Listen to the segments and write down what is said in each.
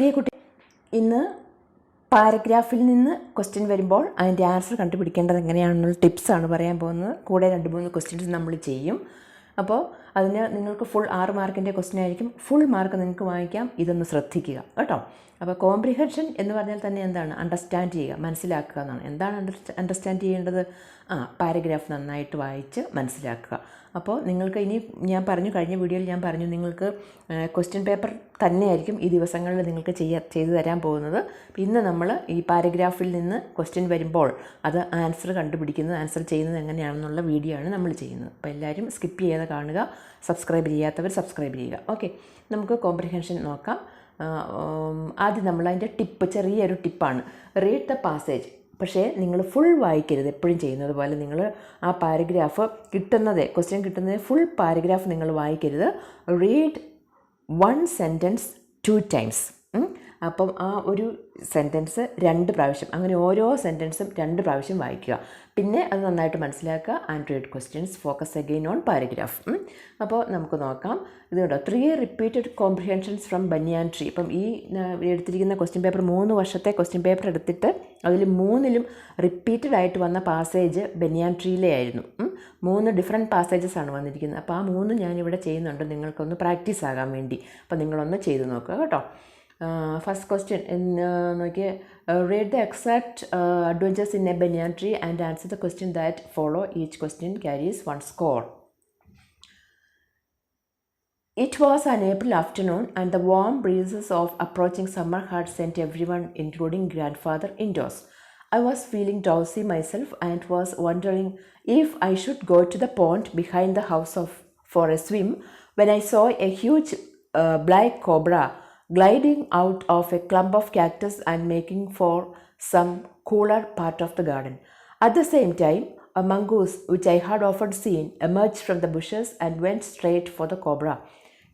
പ്രിയ കുട്ടി, ഇന്ന് പാരഗ്രാഫിൽ നിന്ന് ക്വസ്റ്റ്യൻ വരുമ്പോൾ അതിൻ്റെ ആൻസർ കണ്ടുപിടിക്കേണ്ടത് എങ്ങനെയാണെന്നുള്ള ടിപ്സാണ് പറയാൻ പോകുന്നത്. കൂടെ 2-3 ക്വസ്റ്റ്യൻസ് നമ്മൾ ചെയ്യും. അപ്പോൾ അതിന് നിങ്ങൾക്ക് ഫുൾ 6 മാർക്കിൻ്റെ ക്വസ്റ്റ്യൻ ആയിരിക്കും. ഫുൾ മാർക്ക് നിങ്ങൾക്ക് വാങ്ങിക്കാം. ഇതൊന്ന് ശ്രദ്ധിക്കുക കേട്ടോ. അപ്പോൾ കോംപ്രിഹെൻഷൻ എന്ന് പറഞ്ഞാൽ തന്നെ എന്താണ്? അണ്ടർസ്റ്റാൻഡ് ചെയ്യുക, മനസ്സിലാക്കുക എന്നാണ്. എന്താണ് അണ്ടർസ്റ്റാൻഡ് ചെയ്യേണ്ടത്? പാരഗ്രാഫ് നന്നായിട്ട് വായിച്ച് മനസ്സിലാക്കുക. അപ്പോൾ നിങ്ങൾക്ക് ഇനി ഞാൻ പറഞ്ഞു, കഴിഞ്ഞ വീഡിയോയിൽ ഞാൻ പറഞ്ഞു, നിങ്ങൾക്ക് ക്വസ്റ്റ്യൻ പേപ്പർ തന്നെയായിരിക്കും ഈ ദിവസങ്ങളിൽ നിങ്ങൾക്ക് ചെയ്തു തരാൻ പോകുന്നത്. ഇന്ന് നമ്മൾ ഈ പാരഗ്രാഫിൽ നിന്ന് ക്വസ്റ്റ്യൻ വരുമ്പോൾ അത് ആൻസർ കണ്ടുപിടിക്കുന്നത്, ആൻസർ ചെയ്യുന്നത് എങ്ങനെയാണെന്നുള്ള വീഡിയോ ആണ് നമ്മൾ ചെയ്യുന്നത്. അപ്പോൾ എല്ലാവരും സ്കിപ്പ് ചെയ്യാതെ കാണുക. സബ്സ്ക്രൈബ് ചെയ്യാത്തവർ സബ്സ്ക്രൈബ് ചെയ്യുക. ഓക്കെ, നമുക്ക് കോംപ്രിഹെൻഷൻ നോക്കാം. ആദ്യം നമ്മൾ അതിൻ്റെ ചെറിയൊരു ടിപ്പാണ്. Read the passage. പക്ഷേ നിങ്ങൾ ഫുൾ വായിക്കരുത്. എപ്പോഴും ചെയ്യുന്നത് പോലെ നിങ്ങൾ ആ പാരഗ്രാഫ് ക്വസ്റ്റ്യൻ കിട്ടുന്നത് ഫുൾ പാരഗ്രാഫ് നിങ്ങൾ വായിക്കരുത്. Read 1 sentence 2 times. അപ്പം ആ ഒരു സെൻറ്റൻസ് 2 പ്രാവശ്യം, അങ്ങനെ ഓരോ സെൻറ്റൻസും 2 പ്രാവശ്യം വായിക്കുക. പിന്നെ അത് നന്നായിട്ട് മനസ്സിലാക്കുക. And read questions, focus again on paragraph. അപ്പോൾ നമുക്ക് നോക്കാം. ഇതുണ്ടോ, 3 repeated comprehensions from banyan tree. ഇപ്പം ഈ എടുത്തിരിക്കുന്ന ക്വസ്റ്റ്യൻ പേപ്പർ 3 വർഷത്തെ ക്വസ്റ്റ്യൻ പേപ്പർ എടുത്തിട്ട് അതിൽ 3ലും റിപ്പീറ്റഡ് ആയിട്ട് വന്ന പാസേജ് ബനിയാൻ ട്രീയിലെ ആയിരുന്നു. 3 ഡിഫറെൻറ്റ് പാസേജസ് ആണ് വന്നിരിക്കുന്നത്. അപ്പോൾ ആ 3 ഞാനിവിടെ ചെയ്യുന്നുണ്ട് നിങ്ങൾക്കൊന്ന് പ്രാക്ടീസ് ആകാൻ വേണ്ടി. അപ്പോൾ നിങ്ങളൊന്ന് ചെയ്ത് നോക്കുക കേട്ടോ. ഫസ്റ്റ് ക്വസ്റ്റ്യൻ നോക്കിയേ. Read the exact adventures in A banian tree and answer the question that follow. Each question carries 1 score. It was an April afternoon and the warm breezes of approaching summer had sent everyone, including grandfather, indoors. I was feeling drowsy myself and was wondering if I should go to the pond behind the house for a swim when I saw a huge black cobra gliding out of a clump of cactus and making for some cooler part of the garden. At the same time, a mongoose, which I had often seen, emerged from the bushes and went straight for the cobra.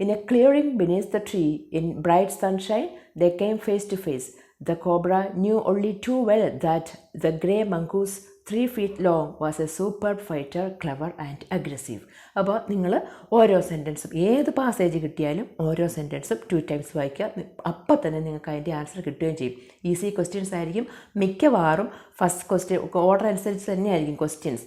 In a clearing beneath the tree, in bright sunshine, they came face to face. The cobra knew only too well that the grey mongoose, 3 feet long, was a superb fighter, clever and aggressive. അപ്പോൾ നിങ്ങൾ ഓരോ സെൻറ്റൻസും, ഏത് passage കിട്ടിയാലും ഓരോ സെൻറ്റൻസും 2 times വായിക്കുക. അപ്പം തന്നെ നിങ്ങൾക്ക് അതിൻ്റെ ആൻസർ കിട്ടുകയും ചെയ്യും. ഈസി ക്വസ്റ്റ്യൻസ് ആയിരിക്കും മിക്കവാറും. ഫസ്റ്റ് ക്വസ്റ്റ്യൻ ഓർഡർ അനുസരിച്ച് തന്നെയായിരിക്കും ക്വസ്റ്റ്യൻസ്.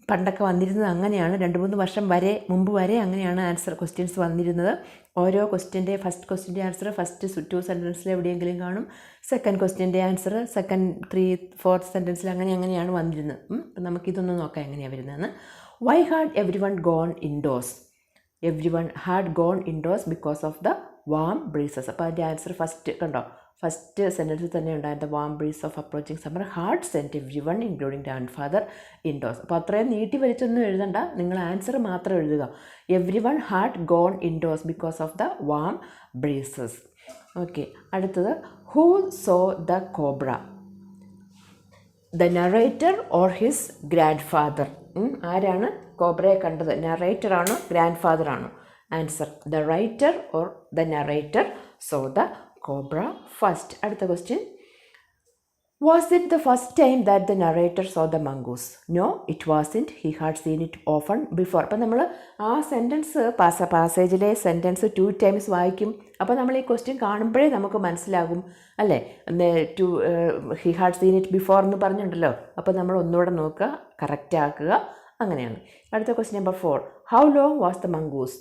പണ്ടൊക്കെ വന്നിരുന്നത് അങ്ങനെയാണ്. 2-3 വർഷം മുമ്പ് വരെ അങ്ങനെയാണ് ആൻസർ ക്വസ്റ്റ്യൻസ് വന്നിരുന്നത്. ഓരോ ഫസ്റ്റ് ക്വസ്റ്റ്യൻ്റെ ആൻസർ ഫസ്റ്റ് 2 സെൻറ്റൻസിൽ എവിടെയെങ്കിലും കാണും. സെക്കൻഡ് ക്വസ്റ്റ്യൻ്റെ ആൻസർ സെക്കൻഡ് 3-4 സെൻറ്റൻസിൽ അങ്ങനെയാണ് വന്നിരുന്നത്. അപ്പം നമുക്കിതൊന്ന് നോക്കാം എങ്ങനെയാണ് വരുന്നതെന്ന്. Why had every one gone indoors? Every one had gone indoors because of the warm breezes. അപ്പോൾ അതിൻ്റെ ആൻസർ ഫസ്റ്റ് കണ്ടോ, ഫസ്റ്റ് സെൻറ്റൻസിൽ തന്നെ ഉണ്ടായിരുന്ന warm breeze of approaching summer had sent every one including grand father indoors. അപ്പോൾ അത്രയും നീട്ടി വലിച്ചൊന്നും എഴുതണ്ട, നിങ്ങൾ ആൻസർ മാത്രം എഴുതുക. Every one had gone indoors because of the warm breezes. Okay, അടുത്തത്. Who saw the cobra? The narrator or his grandfather? ആരാണ് കോബ്രയെ കണ്ടത്? നറേറ്ററാണോ ഗ്രാൻഡ് ഫാദറാണോ? Answer the writer or the narrator saw the cobra first. അടുത്ത question. Was it the first time that the narrator saw the mongoose? No, it wasn't. He had seen it often before. അപ്പം നമ്മൾ ആ sentence പാസേജിലെ sentence 2 times വായിക്കും. അപ്പോൾ നമ്മൾ ഈ question കാണുമ്പോഴേ നമുക്ക് മനസ്സിലാകും അല്ലേ. He had seen it before എന്ന് പറഞ്ഞിട്ടുണ്ടല്ലോ. അപ്പോൾ നമ്മൾ ഒന്നുകൂടെ നോക്കുക, കറക്റ്റ് ആക്കുക. അങ്ങനെയാണ്. അടുത്ത question number 4. How long was the mongoose?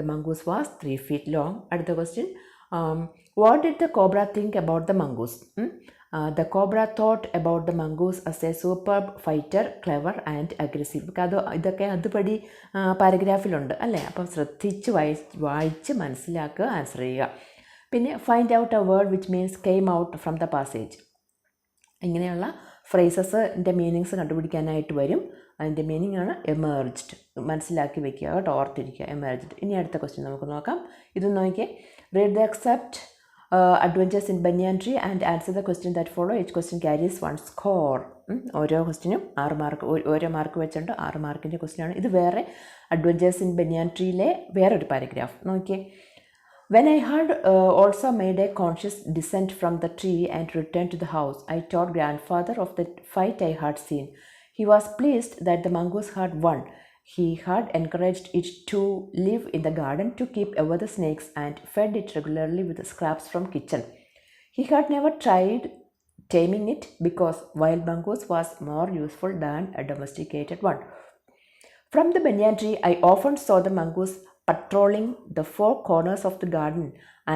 The mongoose was 3 feet long. അടുത്ത question. What did the cobra think about the mongoose? The cobra thought about the mongoose as a superb fighter, clever and aggressive. ഇതൊക്കെ അതുപടി പാരഗ്രാഫിലുണ്ട് അല്ലേ. അപ്പം ശ്രദ്ധിച്ച് വായിച്ച് മനസ്സിലാക്കുക, answer ചെയ്യുക. പിന്നെ find out A word which means came out from the passage. ഇങ്ങനെയുള്ള ഫ്രേസസിൻ്റെ meanings കണ്ടുപിടിക്കാനായിട്ട് വരും. അതിൻ്റെ മീനിങ് ആണ് എമേർജ്ഡ്. മനസ്സിലാക്കി വെക്കുക കേട്ടോ, ഓർത്തിരിക്കുക, എമേർജ്ഡ്. ഇനി അടുത്ത ക്വസ്റ്റ്യൻ നമുക്ക് നോക്കാം. ഇത് നോക്കിയേ. Read the exact adventures in banyan tree and answer the question that follow. Each question carries 1 score. ഓരോ ക്വസ്റ്റ്യനും 6 മാർക്ക്, ഓരോ മാർക്ക് വെച്ചുണ്ട്. 6 മാർക്കിൻ്റെ ക്വസ്റ്റ്യനാണ് ഇത്. വേറെ അഡ്വഞ്ചേഴ്സ് ഇൻ ബനിയാൻ ട്രീയിലെ വേറൊരു പാരഗ്രാഫ് നോക്കിയേ. When I had also made a conscious descent from the tree and returned to the house, I told grandfather of the fight I had seen. He was pleased that the mongoose had won. He had encouraged it to live in the garden to keep away the snakes and fed it regularly with scraps from kitchen. He had never tried taming it because wild mongoose was more useful than a domesticated one. From the banyan tree, I often saw the mongoose patrolling the four corners of the garden,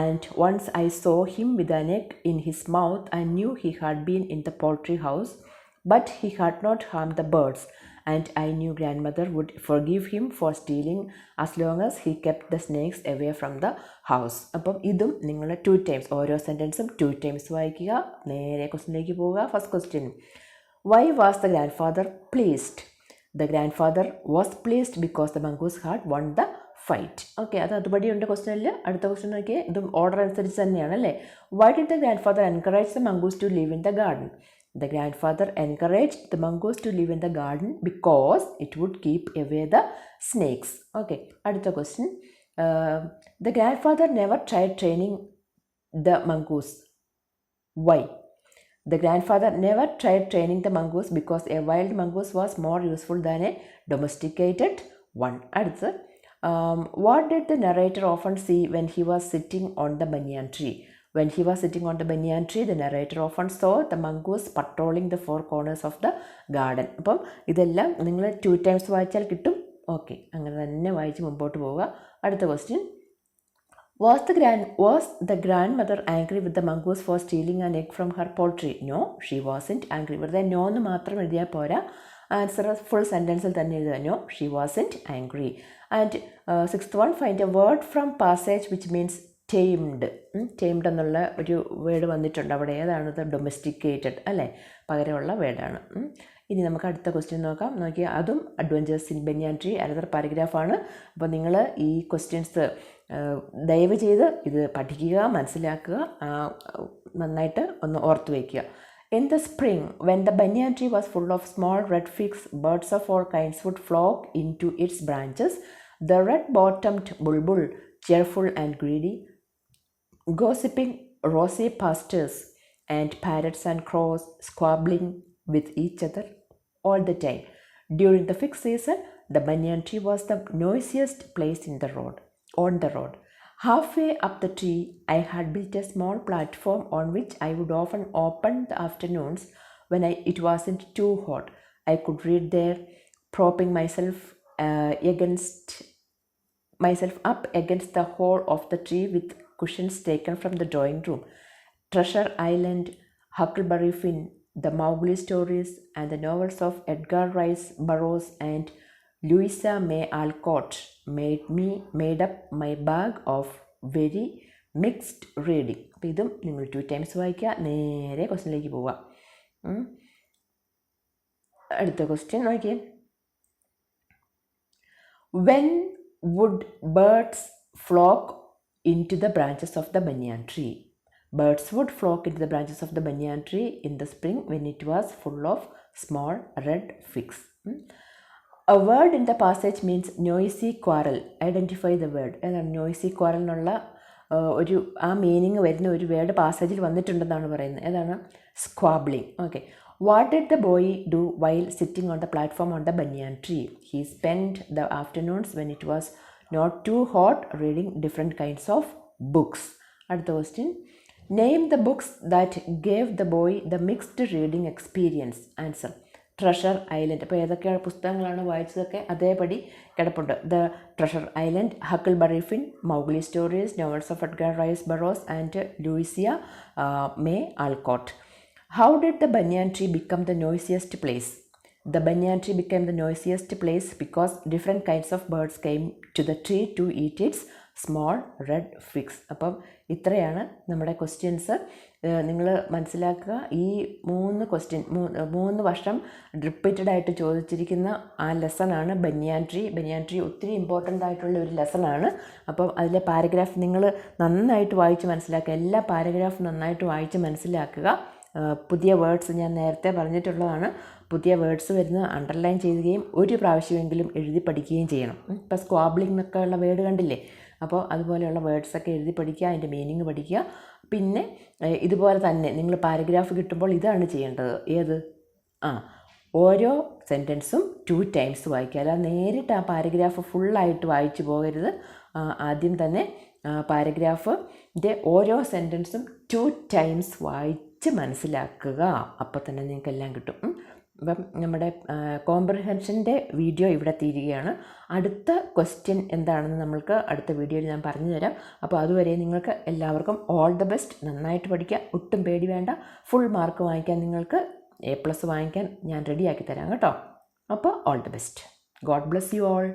and once I saw him with an egg in his mouth, I knew he had been in the poultry house, but he had not harmed the birds, and I knew grandmother would forgive him for stealing as long as he kept the snakes away from the house. അപ്പം ഇതും നിങ്ങൾ 2 times, ഓരോ സെൻറ്റൻസും 2 times വായിക്കുക. നേരെ ക്വസ്റ്റിനിലേക്ക് പോവുക. First question, why was the grand father pleased? The grandfather was pleased because the mongoose had won the fight. Okay, അത് അതുപടിയുണ്ട് ക്വസ്റ്റ്യനിൽ. അടുത്ത ക്വസ്റ്റ്യൻ നോക്കിയേ, ഇതും ഓർഡർ അനുസരിച്ച് തന്നെയാണ് അല്ലേ. Why did the grand father encourage the mongoose to live in the garden? The grandfather encouraged the mongoose to live in the garden because it would keep away the snakes. Okay, അടുത്ത question, the grandfather never tried training the mongoose. Why? The grandfather never tried training the mongoose because a wild mongoose was more useful than a domesticated one. അടുത്ത്, what did the narrator often see when he was sitting on the banyan tree? When he was sitting on the banyan tree, the narrator often saw the mongoose patrolling the four corners of the garden. അപ്പം ഇതെല്ലാം നിങ്ങൾ 2 times വായിച്ചാൽ കിട്ടും. Okay, അങ്ങനെ തന്നെ വായിച്ച് മുമ്പോട്ട് പോവുക. അടുത്ത question, Was the grandmother angry with the mongoose for stealing an egg from her poultry? No, she wasn't angry. വെറുതെ നോ എന്ന് മാത്രം എഴുതിയാൽ പോരാ, ആൻസർ ഫുൾ സെൻറ്റൻസിൽ തന്നെ എഴുതുക. No, she wasn't angry. And 6th one, find a word from passage which means tamed. Tamed എന്നുള്ള ഒരു വേർഡ് വന്നിട്ടുണ്ട് അവിടെ. ഏതാണത്? ഡൊമസ്റ്റിക്കേറ്റഡ് അല്ലേ, പകരമുള്ള വേർഡാണ്. ഇനി നമുക്ക് അടുത്ത ക്വസ്റ്റ്യൻ നോക്കാം. നോക്കിയാൽ അതും adventures in banyan tree, another പാരഗ്രാഫാണ്. അപ്പോൾ നിങ്ങൾ ഈ ക്വസ്റ്റ്യൻസ് ദയവ് ചെയ്ത് ഇത് പഠിക്കുക, മനസ്സിലാക്കുക, നന്നായിട്ട് ഒന്ന് ഓർത്ത് വയ്ക്കുക. In the spring, when the banyan tree was full of small red figs, birds of all kinds would flock into its branches. The red-bottomed bulbul, cheerful and greedy, gossiping rosy pastures, and parrots and crows squabbling with each other all the time. During the fig season, the banyan tree was the noisiest place on the road. Halfway up the tree, I had built a small platform on which I would often open the afternoons when it wasn't too hot. I could read there, propping myself up against the hole of the tree with cushions taken from the drawing room. Treasure Island, Huckleberry Finn, the Mowgli stories, and the novels of Edgar Rice Burroughs and Louisa May Alcott made up my bag of very mixed reading. അപ്പോൾ ഇതും നിങ്ങൾ 2 times വായിക്കുക. നേരെ ക്വസ്റ്റ്യനിലേക്ക് പോവുക. അടുത്ത question നോക്കിയേ, when would birds flock into the branches of the banyan tree? Birds would flock into the branches of the banyan tree in the spring when it was full of small red figs. A word in the passage means noisy quarrel. Identify the word. ഏതാണ് noisy quarrel എന്നുള്ള ഒരു ആ meaning വരുന്ന ഒരു word പാസേജിൽ വന്നിട്ടുണ്ടെന്നാണ് പറയുന്നത്. ഏതാണ്? Squabbling. Okay, what did the boy do while sitting on the platform on the banyan tree? He spend the afternoons when it was not too hot reading different kinds of books. അടുത്ത question, name the books that gave the boy the mixed reading experience. Answer, Treasure Island. അപ്പോൾ ഏതൊക്കെയാണ് പുസ്തകങ്ങളാണ് വായിച്ചതൊക്കെ അതേപടി കിടപ്പുണ്ട്. The Treasure Island, Huckleberry Finn, Mowgli stories, novels of Edgar Rice Burroughs and ലൂയിസിയ May Alcott. How did the banyan tree become the noisiest place? The banyan tree became the noisiest place because different kinds of birds came to the tree to eat its small red figs. അപ്പം ഇത്രയാണ് നമ്മുടെ questions. നിങ്ങൾ മനസ്സിലാക്കുക, ഈ 3 വർഷം repeated ആയിട്ട് ചോദിച്ചിരിക്കുന്ന ആ ലെസണാണ് ബനിയാൻ ട്രീ. ബനിയാൻ ട്രീ ഒത്തിരി ഇമ്പോർട്ടൻ്റ് ആയിട്ടുള്ള ഒരു ലെസണാണ്. അപ്പം അതിലെ പാരഗ്രാഫ് നിങ്ങൾ നന്നായിട്ട് വായിച്ച് മനസ്സിലാക്കുക. എല്ലാ പാരഗ്രാഫും നന്നായിട്ട് വായിച്ച് മനസ്സിലാക്കുക. പുതിയ വേർഡ്സ് ഞാൻ നേരത്തെ പറഞ്ഞിട്ടുള്ളതാണ്. പുതിയ വേർഡ്സ് വരുന്നത് അണ്ടർലൈൻ ചെയ്യുകയും ഒരു പ്രാവശ്യമെങ്കിലും എഴുതി പഠിക്കുകയും ചെയ്യണം. ഇപ്പോൾ സ്ക്വാബ്ലിംഗ് എന്നൊക്കെ ഉള്ള വേർഡ് കണ്ടില്ലേ, അപ്പോൾ അതുപോലെയുള്ള വേർഡ്സൊക്കെ എഴുതി പഠിക്കുക, അതിൻ്റെ മീനിങ് പഠിക്കുക. പിന്നെ ഇതുപോലെ തന്നെ നിങ്ങൾ പാരഗ്രാഫ് കിട്ടുമ്പോൾ ഇതാണ് ചെയ്യേണ്ടത്. ഏത്? ഓരോ സെൻറ്റൻസും 2 ടൈംസ് വായിക്കുക. അല്ല നേരിട്ട് ആ പാരഗ്രാഫ് ഫുള്ളായിട്ട് വായിച്ചു പോകരുത്. ആദ്യം തന്നെ പാരഗ്രാഫിൻ്റെ ഓരോ സെൻറ്റൻസും 2 ടൈംസ് വായിച്ച് മനസ്സിലാക്കുക. അപ്പോൾ തന്നെ നിങ്ങൾക്ക് എല്ലാം കിട്ടും. അപ്പം നമ്മുടെ കോംപ്രിഹെൻഷൻ്റെ വീഡിയോ ഇവിടെ തീരുകയാണ്. അടുത്ത ക്വസ്റ്റ്യൻ എന്താണെന്ന് നമ്മൾക്ക് അടുത്ത വീഡിയോയിൽ ഞാൻ പറഞ്ഞു തരാം. അപ്പോൾ അതുവരെ നിങ്ങൾക്ക് എല്ലാവർക്കും ഓൾ ദ ബെസ്റ്റ്. നന്നായിട്ട് പഠിക്കുക, ഒട്ടും പേടി വേണ്ട. ഫുൾ മാർക്ക് വാങ്ങിക്കാൻ നിങ്ങൾക്ക് A+ വാങ്ങിക്കാൻ ഞാൻ റെഡിയാക്കി തരാം കേട്ടോ. അപ്പോൾ all the best. God bless you all.